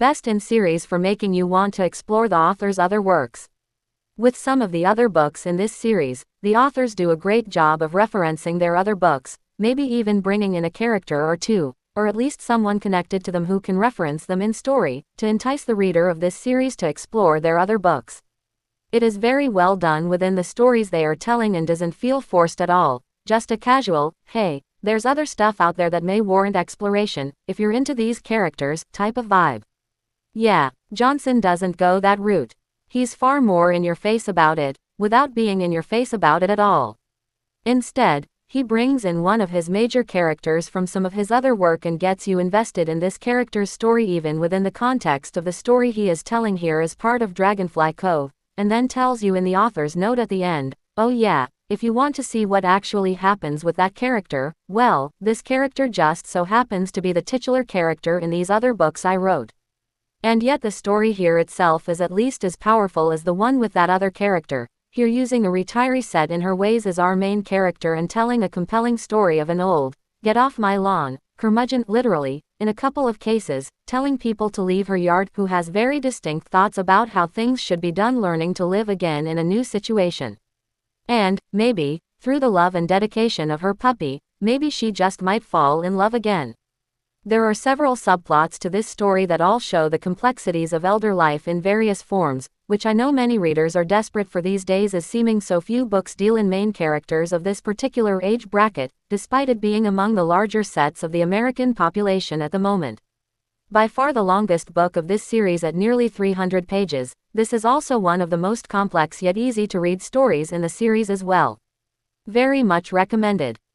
Best in series for making you want to explore the author's other works. With some of the other books in this series, the authors do a great job of referencing their other books, maybe even bringing in a character or two, or at least someone connected to them who can reference them in story, to entice the reader of this series to explore their other books. It is very well done within the stories they are telling and doesn't feel forced at all, just a casual, hey, there's other stuff out there that may warrant exploration, if you're into these characters, type of vibe. Yeah, Johnson doesn't go that route. He's far more in your face about it, without being in your face about it at all. Instead, he brings in one of his major characters from some of his other work and gets you invested in this character's story even within the context of the story he is telling here as part of Dragonfly Cove, and then tells you in the author's note at the end, oh yeah, if you want to see what actually happens with that character, well, this character just so happens to be the titular character in these other books I wrote. And yet the story here itself is at least as powerful as the one with that other character, here using a retiree set in her ways as our main character and telling a compelling story of an old, get off my lawn, curmudgeon, literally, in a couple of cases, telling people to leave her yard who has very distinct thoughts about how things should be done, learning to live again in a new situation. And, maybe, through the love and dedication of her puppy, maybe she just might fall in love again. There are several subplots to this story that all show the complexities of elder life in various forms, which I know many readers are desperate for these days, as seeming so few books deal in main characters of this particular age bracket, despite it being among the larger sets of the American population at the moment. By far the longest book of this series at nearly 300 pages, this is also one of the most complex yet easy to read stories in the series as well. Very much recommended.